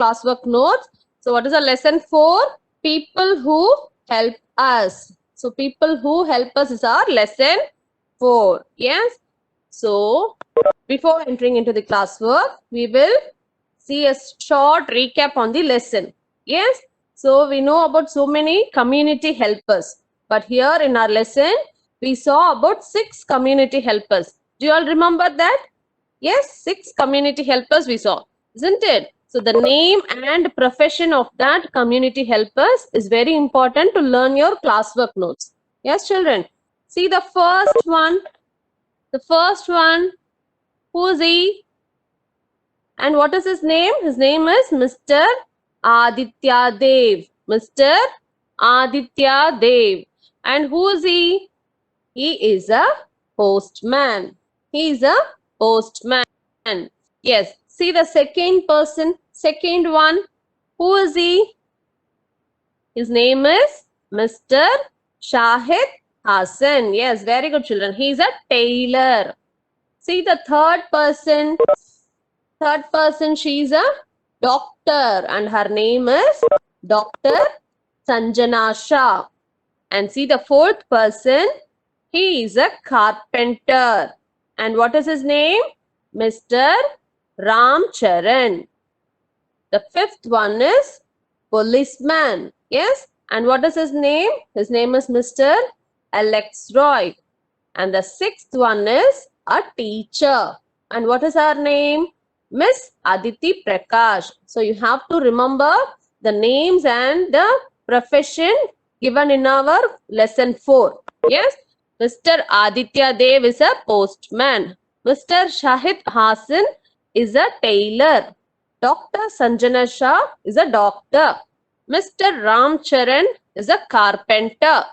classwork notes. So what is the lesson 4? People who help us. So people who help us is our lesson 4. Yes. So before entering into the classwork, we will see a short recap on the lesson. Yes. So we know about so many community helpers. But here in our lesson, we saw about 6 community helpers. Do you all remember that? Yes, 6 community helpers we saw, isn't it? So the name and profession of that community helpers is very important to learn your classwork notes. Yes, children. See the first one. The first one. Who is he? And what is his name? His name is Mr. Aditya Dev. Mr. Aditya Dev. And who is he? He is a postman. He is a postman. Yes. See the second person, second one. Who is he? His name is Mr. Shahid Hassan. Yes, very good, children. He is a tailor. See the third person. Third person, she is a doctor and her name is Dr. Sanjana Shah. And see the fourth person, he is a carpenter. And what is his name? Mr. Ram Charan. The fifth one is policeman. Yes. And what is his name? His name is Mr. Alex Roy. And the sixth one is a teacher. And what is her name? Miss Aditi Prakash. So you have to remember the names and the profession given in our lesson 4. Yes. Mr. Aditya Dev is a postman. Mr. Shahid Hassan is a tailor. Dr. Sanjana Shah is a doctor. Mr. Ram Charan is a carpenter.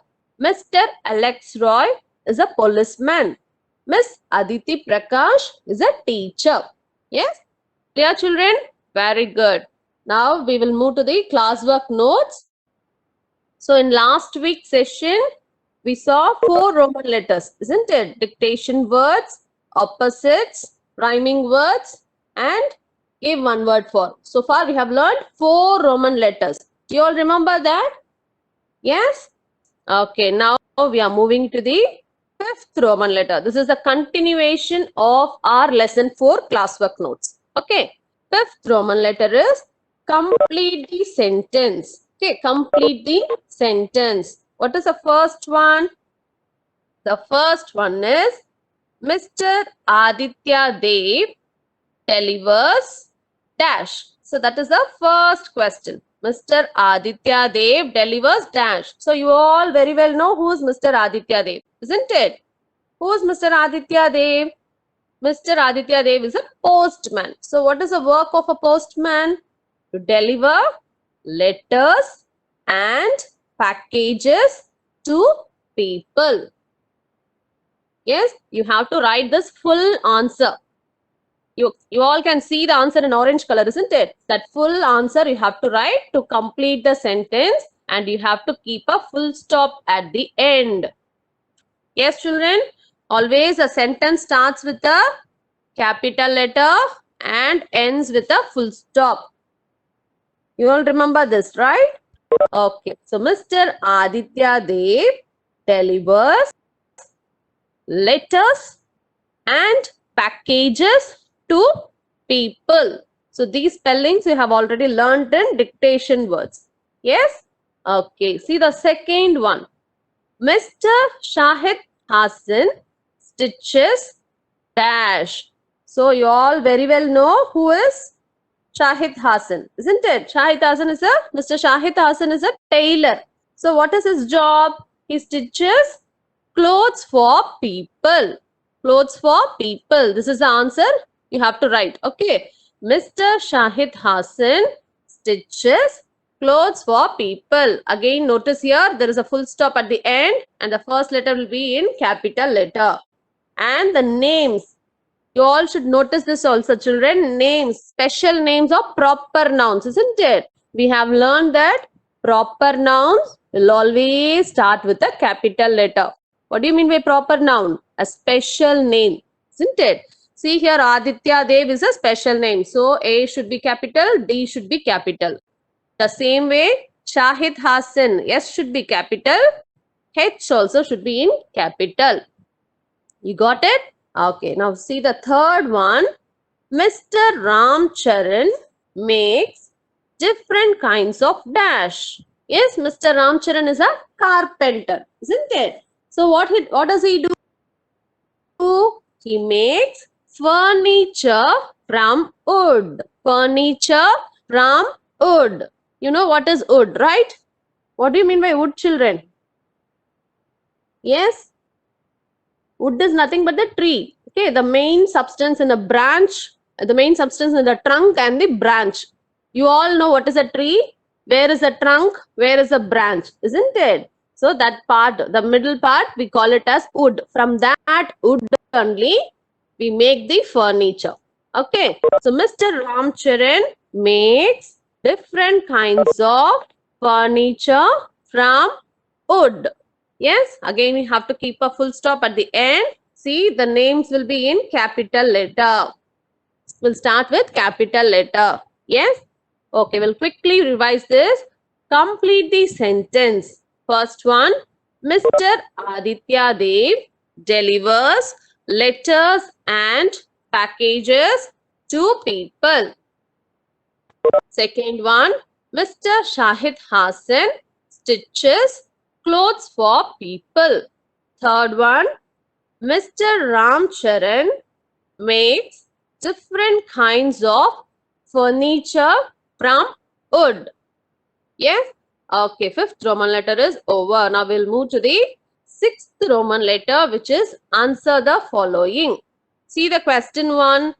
Mr. Alex Roy is a policeman. Miss Aditi Prakash is a teacher. Yes? Clear, children? Very good. Now we will move to the classwork notes. So in last week's session, we saw 4 Roman letters, isn't it? Dictation words, opposites, rhyming words, and give one word for. So far we have learned 4 Roman letters. You all remember that? Yes? Okay, now we are moving to the 5th Roman letter. This is a continuation of our lesson 4 classwork notes. Okay, 5th Roman letter is complete the sentence. Okay, complete the sentence. What is the first one? The first one is Mr. Aditya Dev delivers dash. So that is the first question. Mr. Aditya Dev delivers dash. So you all very well know who is Mr. Aditya Dev, isn't it? Who is Mr. Aditya Dev? Mr. Aditya Dev is a postman. So what is the work of a postman? To deliver letters and packages to people. Yes, you have to write this full answer. You all can see the answer in orange color, isn't it? That full answer you have to write to complete the sentence, and you have to keep a full stop at the end. Yes, children, always a sentence starts with a capital letter and ends with a full stop. You all remember this, right? Okay, so Mr. Aditya Dev delivers letters and packages to people. So these spellings you have already learned in dictation words. Yes? Okay, see the second one. Mr. Shahid Hassan stitches dash. So you all very well know who is Shahid Hassan, isn't it? Mr. Shahid Hassan is a tailor. So what is his job? He stitches clothes for people. Clothes for people. This is the answer you have to write. Okay. Mr. Shahid Hassan stitches clothes for people. Again, notice here there is a full stop at the end and the first letter will be in capital letter. And the names. You all should notice this also, children. Names, special names or proper nouns, isn't it? We have learned that proper nouns will always start with a capital letter. What do you mean by proper noun? A special name, isn't it? See here, Aditya Dev is a special name. So A should be capital, D should be capital. The same way, Shahid Hassan, S should be capital, H also should be in capital. You got it? Okay, now see the third one. Mr. Ramcharan makes different kinds of dash. Yes, Mr. Ramcharan is a carpenter, isn't it? So what does he do? He makes furniture from wood. Furniture from wood. You know what is wood, right? What do you mean by wood, children? Yes? Wood is nothing but the tree. Okay, the main substance in the branch, the main substance in the trunk and the branch. You all know what is a tree? Where is the trunk? Where is the branch? Isn't it? So that part, the middle part, we call it as wood. From that wood only, we make the furniture. Okay. So Mr. Ramcharan makes different kinds of furniture from wood. Yes, again we have to keep a full stop at the end. See, the names will be in capital letter. We'll start with capital letter. Yes? Okay, we'll quickly revise this. Complete the sentence. First one, Mr. Aditya Dev delivers letters and packages to people. Second one, Mr. Shahid Hassan stitches clothes for people. Third one, Mr. Ramcharan makes different kinds of furniture from wood. Yes? Okay, fifth Roman letter is over. Now we'll move to the sixth Roman letter, which is answer the following. See the question one.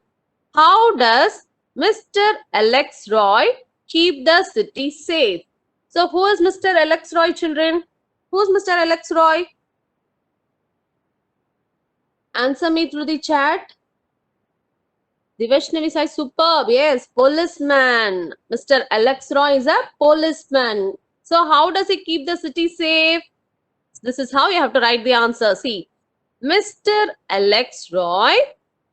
How does Mr. Alex Roy keep the city safe? So who is Mr. Alex Roy, children? Who's Mr. Alex Roy? Answer me through the chat. Divashnavi says superb. Yes, policeman. Mr. Alex Roy is a policeman. So how does he keep the city safe? This is how you have to write the answer. See, Mr. Alex Roy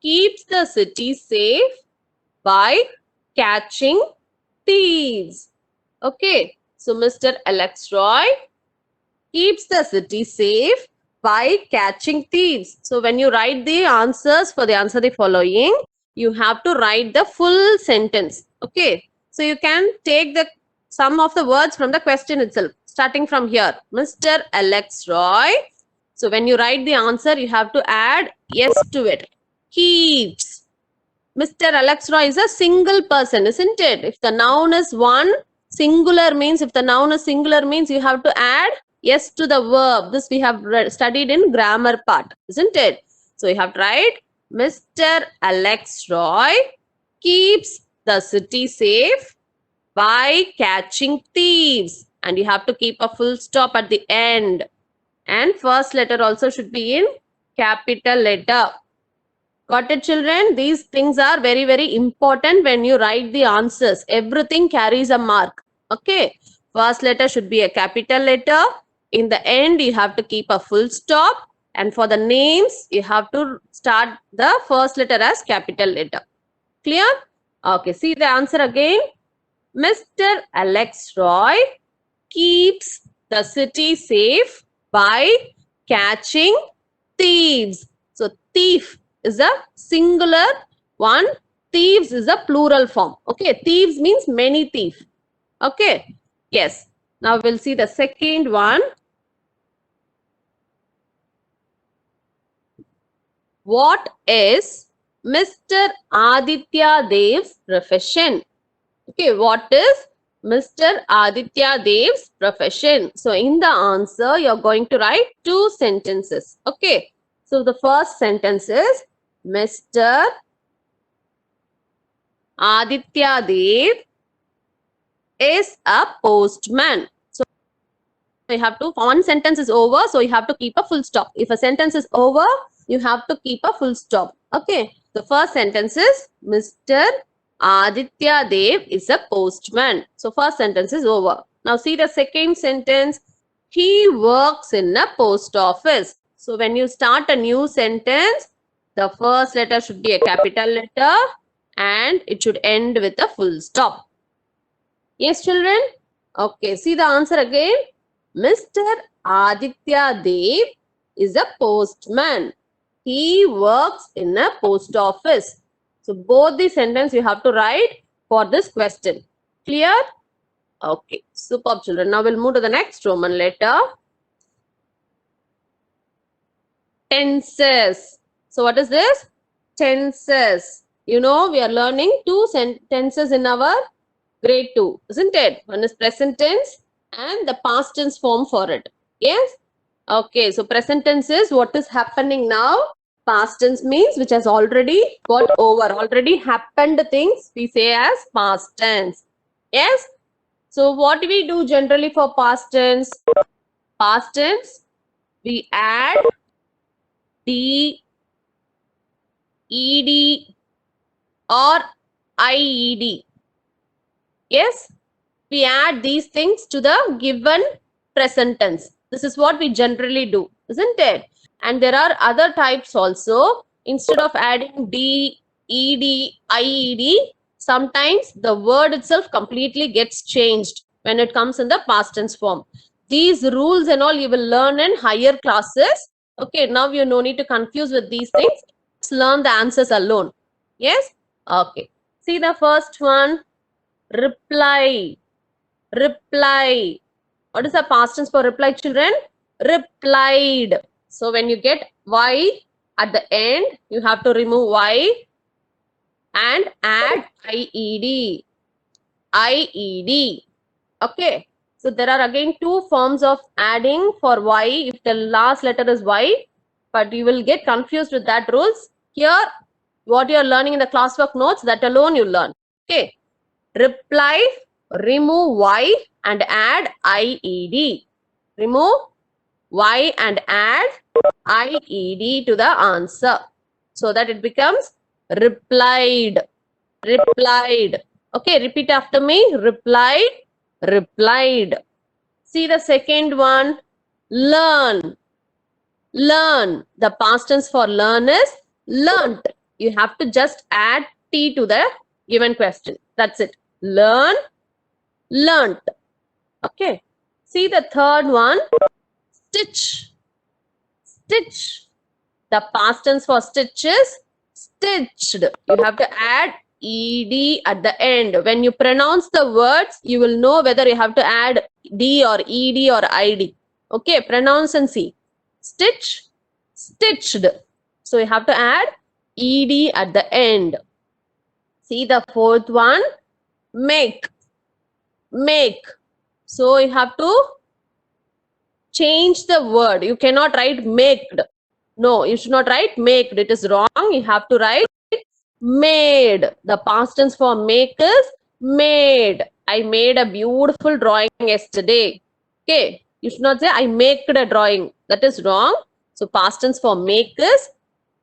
keeps the city safe by catching thieves. Okay, so Mr. Alex Roy keeps the city safe by catching thieves. So when you write the answers for the answer the following, you have to write the full sentence. Okay, so you can take the some of the words from the question itself, starting from here. Mr. Alex Roy. So when you write the answer, you have to add yes to it. Keeps. Mr. Alex Roy is a single person, isn't it? If the noun is one, singular means, if the noun is singular means you have to add yes to the verb. This we have studied in grammar part, isn't it? So you have to write Mr. Alex Roy keeps the city safe by catching thieves. And you have to keep a full stop at the end. And first letter also should be in capital letter. Got it, children? These things are very, very important when you write the answers. Everything carries a mark. Okay. First letter should be a capital letter. In the end, you have to keep a full stop. And for the names, you have to start the first letter as capital letter. Clear? Okay. See the answer again. Mr. Alex Roy keeps the city safe by catching thieves. So, thief is a singular one. Thieves is a plural form. Okay, thieves means many thief. Okay, yes. Now we'll see the second one. What is Mr. Aditya Dev's profession? Okay, what is Mr. Aditya Dev's profession? So in the answer, you're going to write two sentences. Okay, so the first sentence is Mr. Aditya Dev is a postman. So you have to, one sentence is over, so you have to keep a full stop. If a sentence is over, you have to keep a full stop. Okay, the first sentence is Mr. Aditya Dev is a postman. So first sentence is over. Now see the second sentence. He works in a post office. So when you start a new sentence, The first letter should be a capital letter and it should end with a full stop. Yes, children? Okay, see the answer again. Mr. Aditya Dev is a postman. He works in a post office. So both the sentence you have to write for this question. Clear? Okay, superb children. Now we'll move to the next Roman letter. Tenses. So what is this? Tenses. You know, we are learning two tenses in our grade 2, isn't it? One is present tense and the past tense form for it. Yes? Okay, so present tense is what is happening now. Past tense means which has already got over, already happened things we say as past tense. Yes? So what do we do generally for past tense? Past tense, we add D, ED or IED. Yes, we add these things to the given present tense. This is what we generally do, isn't it? And there are other types also. Instead of adding D, ED, IED, sometimes the word itself completely gets changed when it comes in the past tense form. These rules and all you will learn in higher classes. Okay, now you no need to confuse with these things. Just learn the answers alone. Yes? Okay. See the first one. Reply. Reply. What is the past tense for reply, children? Replied. So when you get Y at the end, you have to remove Y and add IED. IED. Okay. So there are again two forms of adding for Y if the last letter is Y, but you will get confused with that rules. Here, what you are learning in the classwork notes, that alone you learn. Okay. Reply, remove Y and add IED. Remove Y and add IED to the answer so that it becomes replied. Replied. Okay, repeat after me. Replied. Replied. See the second one. Learn. Learn. The past tense for learn is learnt. You have to just add T to the given question. That's it. Learn. Learnt. Okay. See the third one. Stitch. Stitch. The past tense for stitch is stitched. You have to add ed at the end. When you pronounce the words, you will know whether you have to add d or ed or id. Okay, pronounce and see. Stitch, stitched. So you have to add ed at the end. See the fourth one. Make. Make. So you have to change the word. You cannot write maked. No, you should not write maked. It is wrong. You have to write made. The past tense for make is made. I made a beautiful drawing yesterday. Okay. You should not say I made a drawing. That is wrong. So past tense for make is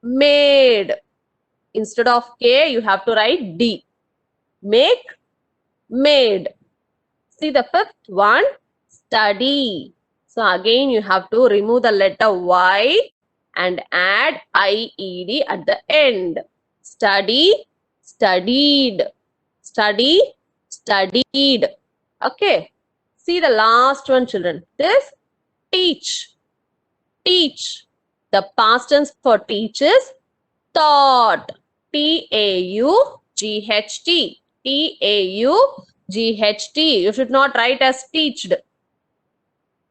made. Instead of K, you have to write D. Make, made. See the fifth one. Study. So again, you have to remove the letter Y and add IED at the end. Study, studied. Study, studied. Okay. See the last one, children. This teach. Teach. The past tense for teach is taught. T-A-U-G-H-T. T-A-U-G-H-T. You should not write as teached.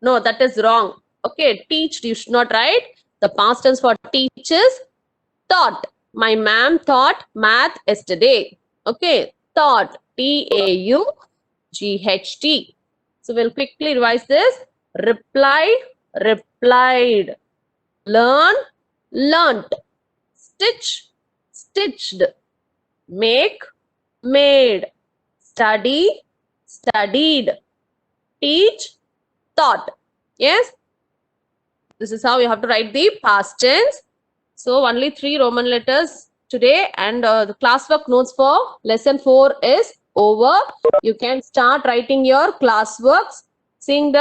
No, that is wrong. Okay, teached you should not write. The past tense for teach is taught. My ma'am taught math yesterday. Okay, taught. T-A-U-G-H-T. So we'll quickly revise this. Reply, replied. Learn, learnt. Stitch, stitched. Make, made. Study, studied. Teach, taught. Yes? This is how you have to write the past tense. So only 3 Roman letters today, and the classwork notes for lesson 4 is over. You can start writing your classworks. Seeing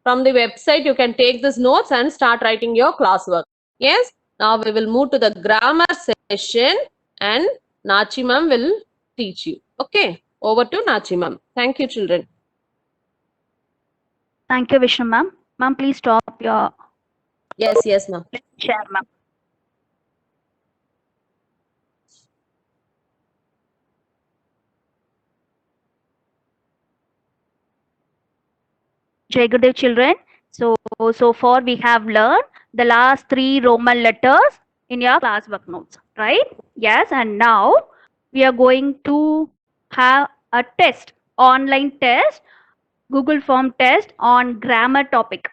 from the website, you can take these notes and start writing your classwork. Yes? Now we will move to the grammar session and Nachi ma'am will teach you. Okay, over to Nachi ma'am. Thank you, children. Thank you, Vishnu ma'am. Ma'am, please stop your Yes, ma'am. share, ma'am. Good day, children. So far we have learned the last 3 Roman letters in your classwork notes, right? Yes, and now we are going to have a test, online test, Google form test on grammar topic,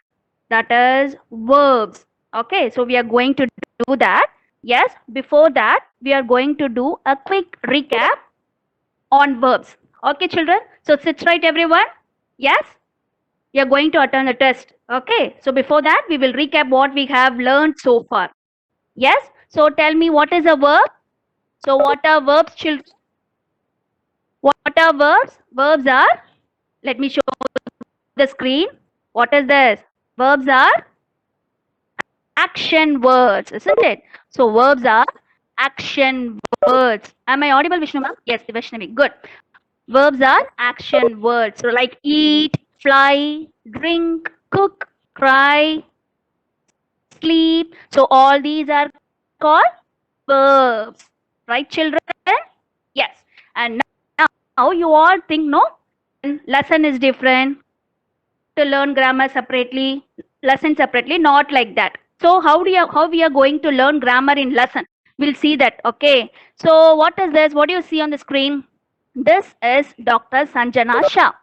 that is verbs. Okay, so we are going to do that. Yes, before that we are going to do a quick recap on verbs. Okay, children, so sit right everyone. Yes, we are going to attend the test. Okay, so before that we will recap what we have learned so far. Yes, so tell me, what is a verb? So what are verbs, children? What are verbs? Verbs are, let me show the screen. What is this? Verbs are action words, isn't it? So verbs are action words. Am I audible, Vishnu ma'am? Yes, Vaishnavi. Good. Verbs are action words. So like eat, fly, drink, cook, cry, sleep. So all these are called verbs. Right, children? Yes. And now you all think, no, lesson is different. To learn grammar separately, lesson separately, not like that. So how we are going to learn grammar in lesson? We'll see that. Okay. So what is this? What do you see on the screen? This is Dr. Sanjana Shah.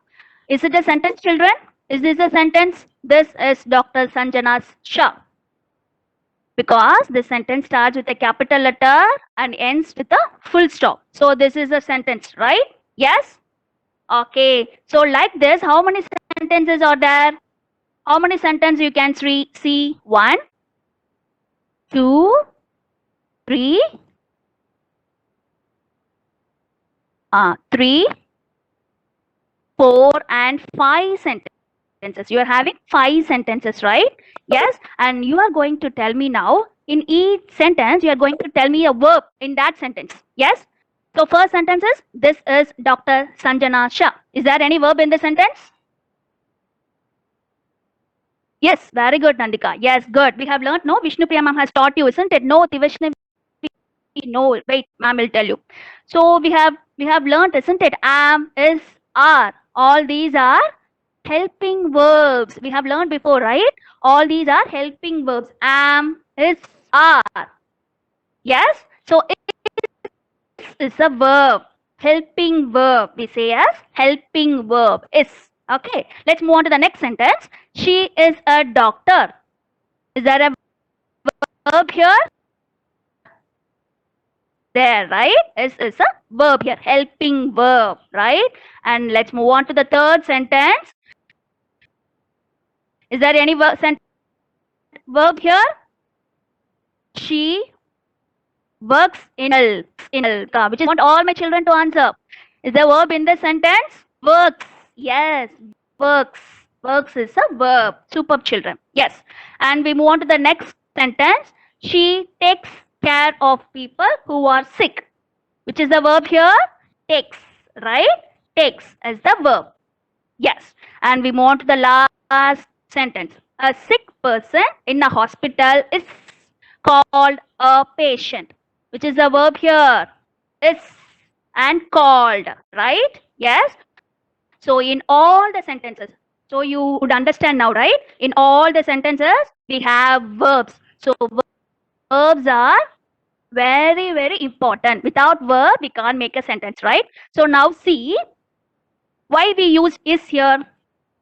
Is it a sentence, children? Is this a sentence? This is Dr. Sanjana Shah. Because the sentence starts with a capital letter and ends with a full stop. So this is a sentence, right? Yes? Okay. So like this, how many sentences are there? How many sentences you can see? 1, 2, 3, 3, 4, and 5 sentences. You are having 5 sentences, right? Yes. And you are going to tell me now, in each sentence, you are going to tell me a verb in that sentence. Yes. So first sentence is, this is Dr. Sanjana Shah. Is there any verb in the sentence? Yes, very good, Nandika. Yes, good. We have learned, no, Vishnu Priya ma'am has taught you, isn't it? No, Tivashnavi, no, wait, ma'am will tell you. So we have learned, isn't it? Am, is, are. All these are helping verbs. We have learned before, right? All these are helping verbs. Am, is, are. Yes? So is a verb. Helping verb. We say as helping verb. Is. Okay. Let's move on to the next sentence. She is a doctor. Is there a verb here? There, right? Is a verb here. Helping verb, right? And let's move on to the third sentence. Is there any verb here? She works in which is, I want all my children to answer. Is the verb in the sentence? Works. Yes, works. Works is a verb. Superb, children. Yes. And we move on to the next sentence. She takes care of people who are sick. Which is the verb here? Takes, right? Takes is the verb. Yes. And we move on to the last sentence. A sick person in a hospital is called a patient. Which is the verb here? Is and called, right? Yes. So in all the sentences, so you would understand now, right? In all the sentences, we have verbs. So verbs are very, very important. Without verb, we can't make a sentence, right? So now see why we use is here,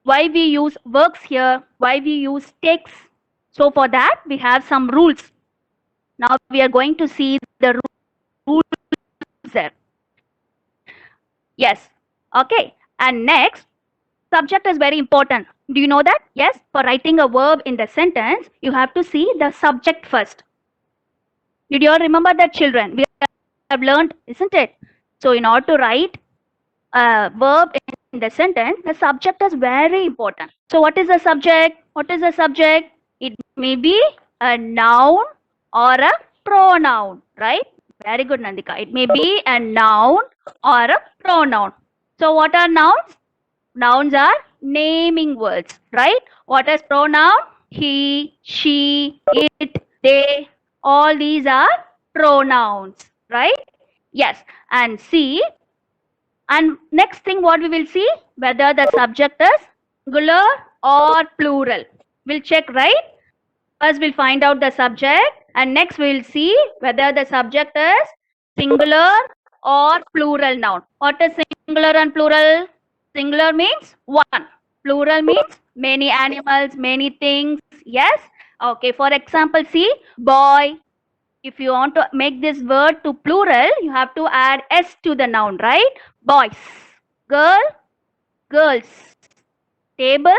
why we use works here, why we use takes. So for that, we have some rules. Now we are going to see the rules there. Yes. Okay. And next, subject is very important. Do you know that? Yes. For writing a verb in the sentence, you have to see the subject first. Did you all remember that, children? We have learned, isn't it? So in order to write a verb in the sentence, the subject is very important. So what is the subject? What is the subject? It may be a noun, or a pronoun, right? Very good, Nandika. It may be a noun or a pronoun. So what are nouns? Nouns are naming words, right? What is pronoun? He, she, it, they. All these are pronouns, right? Yes. And see, and next thing what we will see, whether the subject is singular or plural. We'll check, right? First we'll find out the subject, and next we'll see whether the subject is singular or plural noun. What is singular and plural? Singular means one. Plural means many animals, many things. Yes? Okay, for example, see, boy. If you want to make this word to plural, you have to add s to the noun, right? Boys. Girl, girls. Table,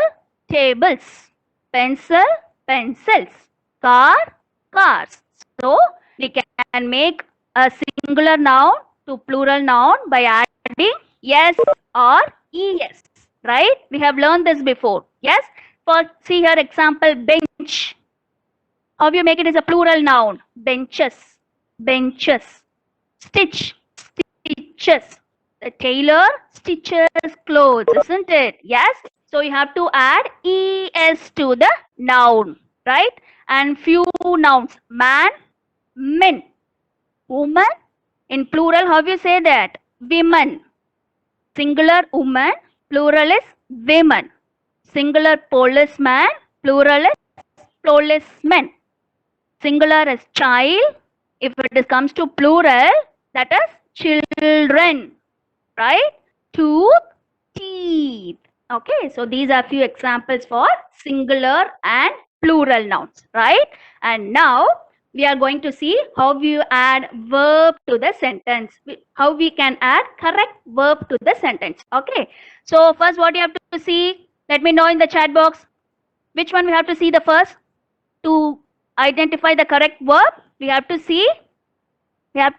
tables. Pencil, pencils. Car, cars. So we can make a singular noun to plural noun by adding yes or es, right? We have learned this before. Yes. For see here example, bench. How you make it as a plural noun? Benches, benches. Stitch, stitches. The tailor stitches clothes, isn't it? Yes. So you have to add es to the noun, right? And few nouns: man, men, woman. In plural, how you say that? Women. Singular woman, plural is women. Singular policeman, plural is policemen. Singular is child. If it comes to plural, that is children, right? Tooth, teeth. Okay, so these are few examples for singular and plural nouns, right? And now we are going to see how you add verb to the sentence. How we can add correct verb to the sentence. Okay, so first what you have to see, let me know in the chat box. Which one we have to see the first? To identify the correct verb, we have to see the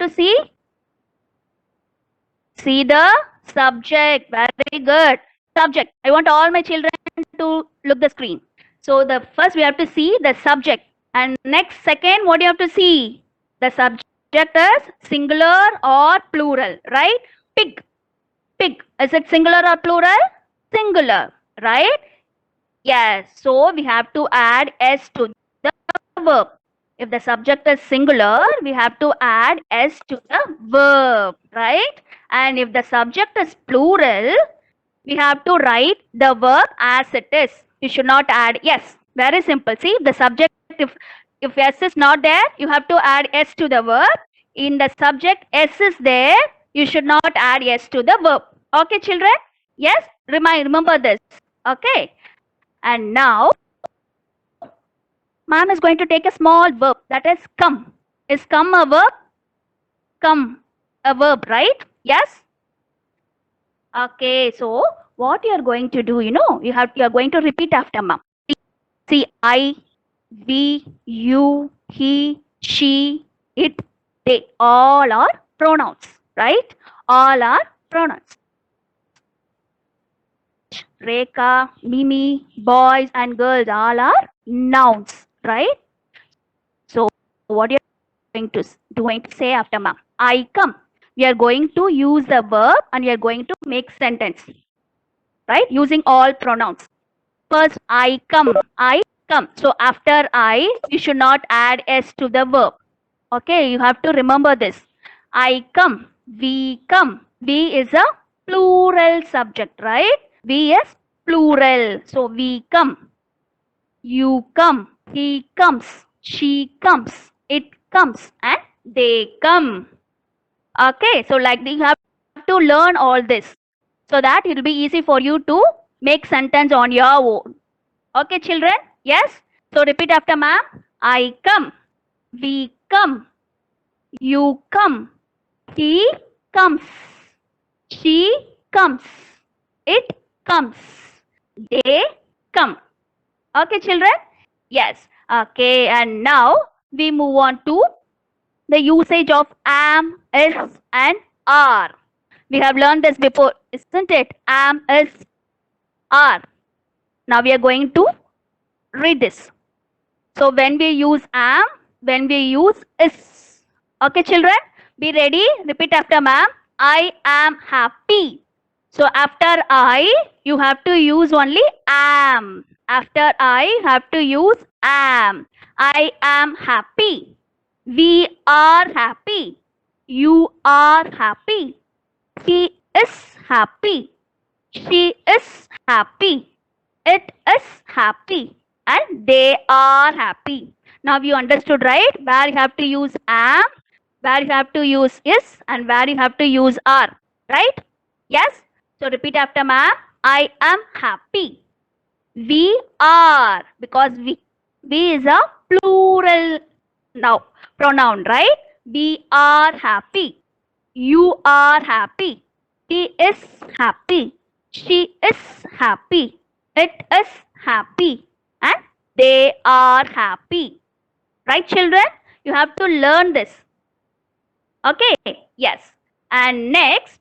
subject. Very good. Subject. I want all my children to look the screen. So the first we have to see the subject, and next second what you have to see, the subject is singular or plural, right? Pig, pig, is it singular or plural? Singular, right? Yes. So we have to add s to the verb. If the subject is singular, we have to add s to the verb, right? And if the subject is plural, we have to write the verb as it is. You should not add yes. Very simple. See, the subject, if s is not there, you have to add s to the verb. In the subject, s is there, you should not add s to the verb. Okay, children? Yes? Remember this. Okay. And now, ma'am is going to take a small verb, that is come. Is come a verb? Come a verb, right? Yes? Okay, so what you are going to do, you are going to repeat after ma'am. See, I, we, you, he, she, it, they, all are pronouns, right? All are pronouns. Rekha, Mimi, boys and girls, all are nouns, right? So what you are going to say after ma'am? I come. We are going to use the verb and we are going to make sentence, right? Using all pronouns. First, I come. I come. So after I, you should not add s to the verb. Okay, you have to remember this. I come. We come. We is a plural subject, right? We is plural. So we come. You come. He comes. She comes. It comes. And they come. Okay, so like you have to learn all this so that it will be easy for you to make sentence on your own. Okay, children? Yes? So repeat after ma'am. I come. We come. You come. He comes. She comes. It comes. They come. Okay, children? Yes. Okay, and now we move on to the usage of am, is, and are. We have learned this before, isn't it? Am, is, are. Now we are going to read this. So when we use am, when we use is. Okay, children, be ready. Repeat after ma'am. I am happy. So after I, you have to use only am. After I, you have to use am. I am happy. We are happy. You are happy. He is happy. She is happy. It is happy. And they are happy. Now you understood, right? Where you have to use am, where you have to use is, and where you have to use are. Right? Yes? So repeat after ma'am. I am happy. We are, because we is a plural now pronoun, right? We are happy. You are happy. He is happy. She is happy. It is happy. And they are happy. Right, children? You have to learn this. Okay? Yes. And next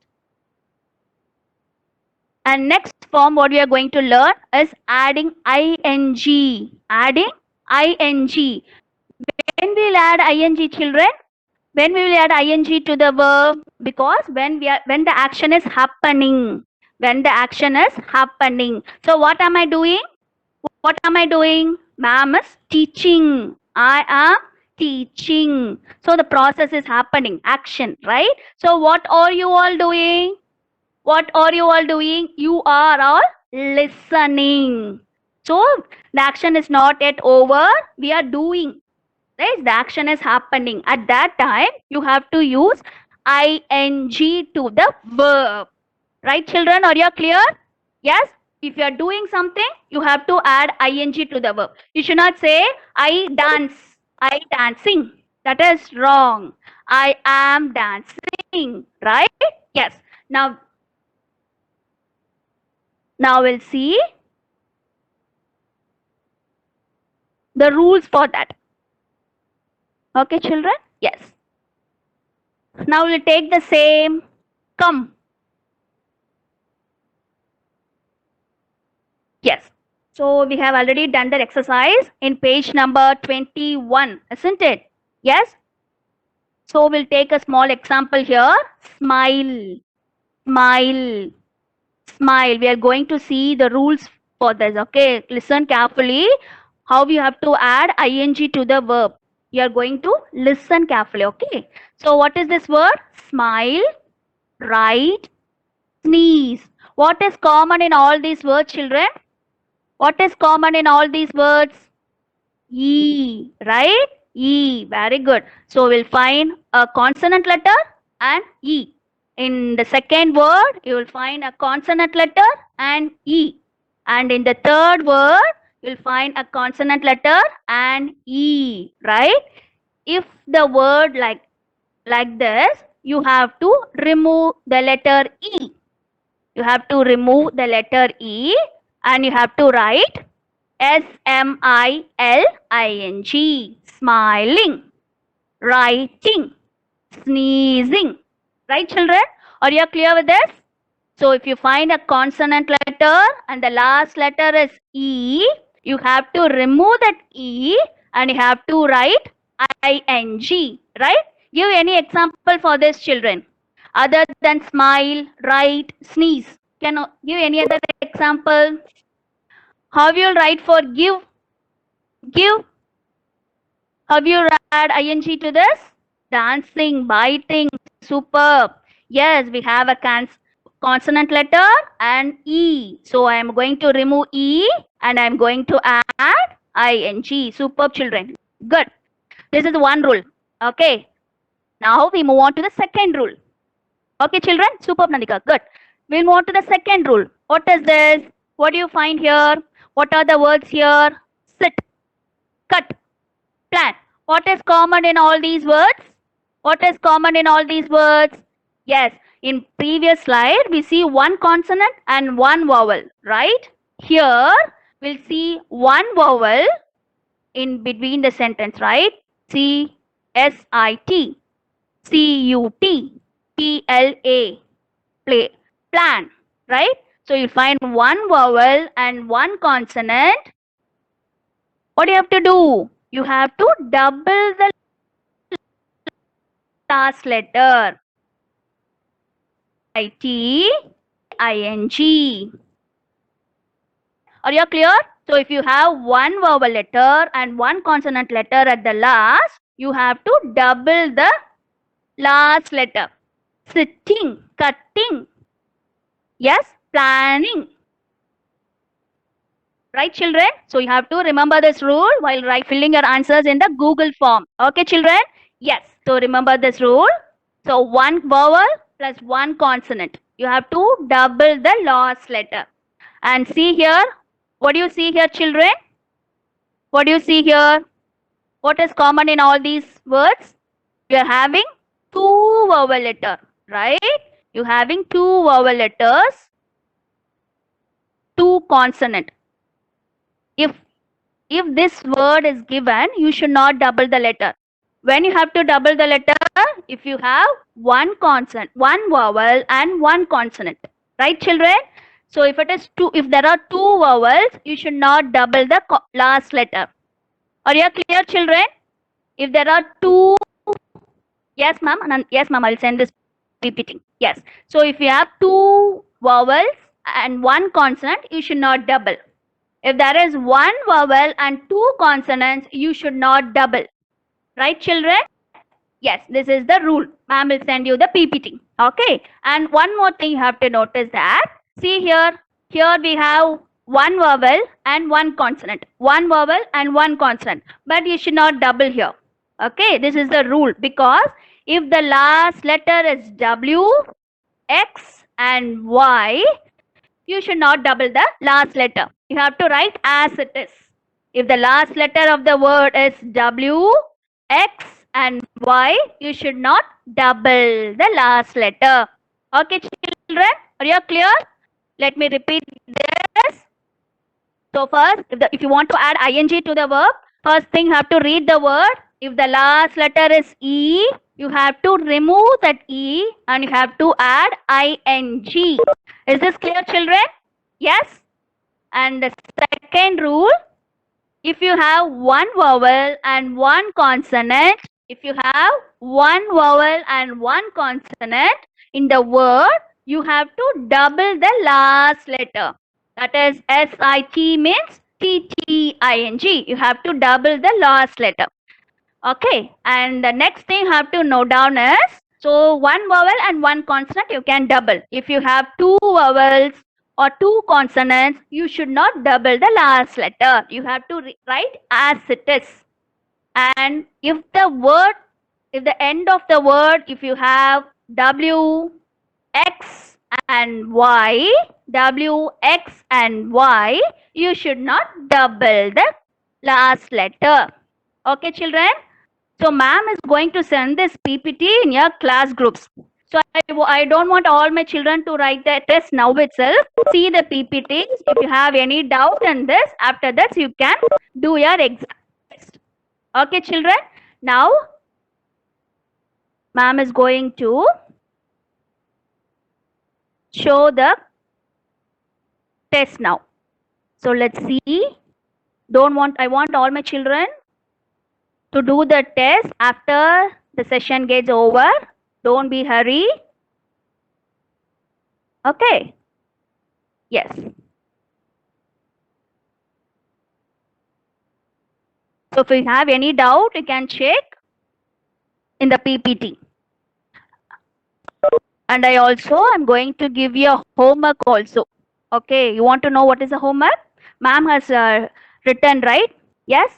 form what we are going to learn is adding ing. Adding ing. When we'll add ing, children? When we will add ing to the verb? Because when the action is happening. When the action is happening. So what am I doing? What am I doing? Ma'am is teaching. I am teaching. So the process is happening. Action, right? So what are you all doing? What are you all doing? You are all listening. So the action is not yet over. We are doing. Right? The action is happening. At that time, you have to use ing to the verb. Right, children? Are you clear? Yes? If you are doing something, you have to add ing to the verb. You should not say, I dance. I dancing. That is wrong. I am dancing. Right? Yes. Now we'll see the rules for that. Okay, children? Yes. Now we'll take the same come. Yes. So we have already done that exercise in page number 21, isn't it? Yes. So we'll take a small example here. Smile. Smile. Smile. We are going to see the rules for this. Okay. Listen carefully. How you have to add ing to the verb. You are going to listen carefully. Okay. So what is this word? Smile. Write. Sneeze. What is common in all these words, children? What is common in all these words? E, right? E, very good. So we'll find a consonant letter and E. In the second word, you will find a consonant letter and E. And in the third word, you'll find a consonant letter and E, right? If the word like this, you have to remove the letter E. You have to remove the letter E and you have to write smiling, smiling, writing, sneezing. Right, children? Are you clear with this? So if you find a consonant letter and the last letter is E, you have to remove that E and you have to write ing. Right? Give any example for this, children. Other than smile, write, sneeze. Can you give any other example? How you will write for give? Give. How you add ing to this? Dancing, biting, superb. Yes, we have a consonant letter and E. So I am going to remove E and I am going to add ing. Superb, children. Good. This is one rule. Okay. Now we move on to the second rule. Okay, children? Superb, Nandika. Good. We'll move on to the second rule. What is this? What do you find here? What are the words here? Sit, cut, plan. What is common in all these words? What is common in all these words? Yes, in previous slide, we see one consonant and one vowel, right? Here, we'll see one vowel in between the sentence, right? C, S, I, T, C, U, T, P, L, A, play, plan, right? So you find one vowel and one consonant. What do you have to do? you have to double the last letter. I-T-I-N-G. Are you clear? So if you have one vowel letter and one consonant letter at the last, you have to double the last letter. Sitting, cutting. Yes, planning. Right, children? So you have to remember this rule while filling your answers in the Google form. Okay, children? Yes. So remember this rule. So one vowel plus one consonant. You have to double the last letter. And see here. What do you see here, children? What do you see here? What is common in all these words? You are having two vowel letters, right? You having two vowel letters, two consonant. If this word is given, you should not double the letter. When you have to double the letter, if you have one consonant, one vowel and one consonant, right, children? So if it is two, if there are two vowels, you should not double the last letter. Are you clear, children? If there are two, yes, ma'am. Yes, ma'am. I'll send this PPT. Yes. So if you have two vowels and one consonant, you should not double. If there is one vowel and two consonants, you should not double. Right, children? Yes, this is the rule. Ma'am will send you the PPT. Okay. And one more thing you have to notice that. See here. Here we have one vowel and one consonant. One vowel and one consonant. But you should not double here. Okay. This is the rule. Because if the last letter is W, X and Y, you should not double the last letter. You have to write as it is. If the last letter of the word is W, X and Y, you should not double the last letter. Okay, children, are you clear? Let me repeat this. So first, if you want to add ing to the verb, first thing you have to read the word. If the last letter is E, you have to remove that E and you have to add ing. Is this clear, children? Yes? And the second rule, if you have one vowel and one consonant, if you have one vowel and one consonant in the word, you have to double the last letter. That is SIT means TTING. You have to double the last letter. Okay. And the next thing you have to note down is, so one vowel and one consonant you can double. If you have two vowels or two consonants, you should not double the last letter. You have to write as it is. And if the end of the word, if you have W, X and Y, W, X and Y, you should not double the last letter. Okay, children? So, ma'am is going to send this PPT in your class groups. So, I don't want all my children to write the test now itself. See the PPT. If you have any doubt in this, after that you can do your exam test. Okay, children? Now, ma'am is going to show the test now. So, let's see. I want all my children to do the test after the session gets over. Don't be hurry. Okay. Yes. So if you have any doubt, you can check in the PPT. And I also am going to give you a homework also. Okay. You want to know what is the homework? Ma'am has written, right? Yes.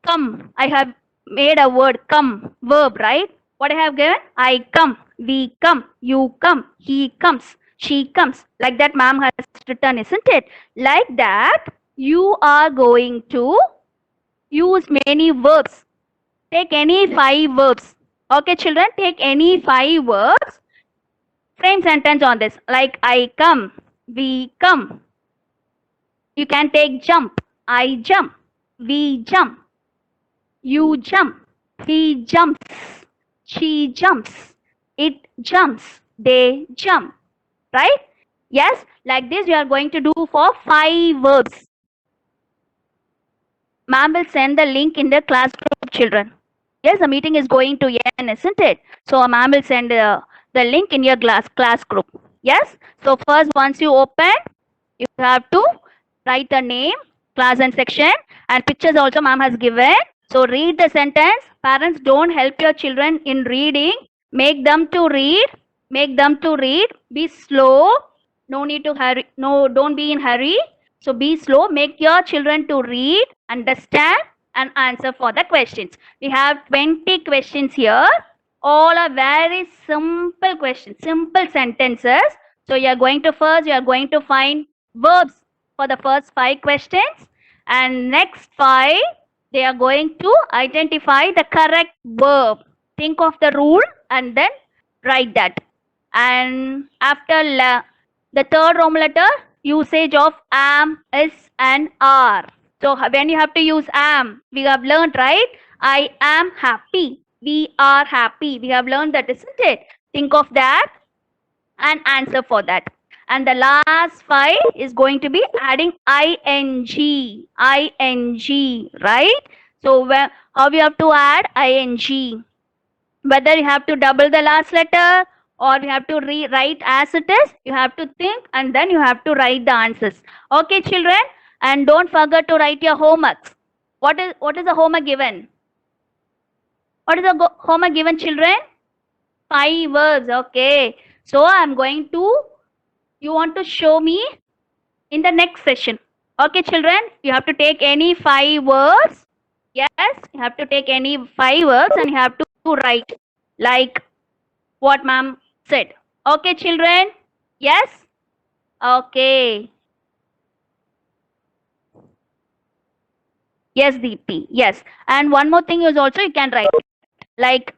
Come. I have made a word come, verb, right? What I have given? I come, we come, you come, he comes, she comes. Like that ma'am has written, isn't it? Like that, you are going to use many verbs. Take any 5 verbs. Okay, children, take any 5 verbs. Frame sentence on this. Like I come, we come. You can take jump. I jump, we jump. You jump, he jumps, she jumps, it jumps, they jump, right? Yes, like this you are going to do for 5 verbs. Ma'am will send the link in the class group, children. Yes, the meeting is going to end, isn't it? So ma'am will send the link in your class group. Yes. So first, once you open, you have to write the name, class and section, and pictures also ma'am has given. So read the sentence. Parents, don't help your children in reading. Make them to read. Make them to read. Be slow. No need to hurry. No, don't be in hurry. So be slow. Make your children to read, understand, and answer for the questions. We have 20 questions here. All are very simple questions, simple sentences. So you are going to find verbs for the first 5 questions, and next 5 they are going to identify the correct verb. Think of the rule and then write that. And after the third Roman letter, usage of am, is, and are. So when you have to use am, we have learned, right? I am happy. We are happy. We have learned that, isn't it? Think of that and answer for that. And the last 5 is going to be adding ing, right? So how you have to add ing? Whether you have to double the last letter or you have to rewrite as it is, you have to think and then you have to write the answers. Okay, children, and don't forget to write your homeworks. What is the homework given? What is the homework given, children? 5 words. Okay, so I'm going to, you want to show me in the next session. Okay, children, you have to take any 5 words. Yes, you have to take any 5 words and you have to write like what ma'am said. Okay, children? Yes? Okay. Yes, Deepti. Yes. And one more thing is also you can write like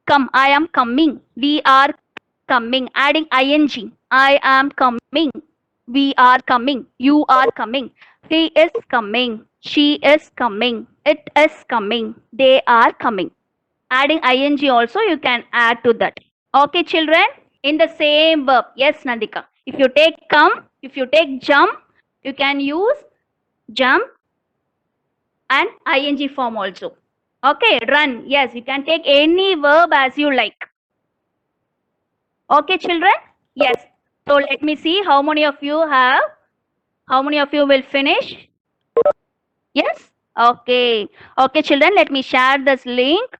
come, I am coming, we are coming, adding ing. I am coming, we are coming, you are coming, he is coming, she is coming, it is coming, they are coming. Adding ing also you can add to that. Okay, children? In the same verb. Yes, Nandika. If you take come, if you take jump, you can use jump and ing form also. Okay, run. Yes, you can take any verb as you like. Okay, children? Yes. So let me see how many of you will finish. Yes? Okay. Okay, children, let me share this link.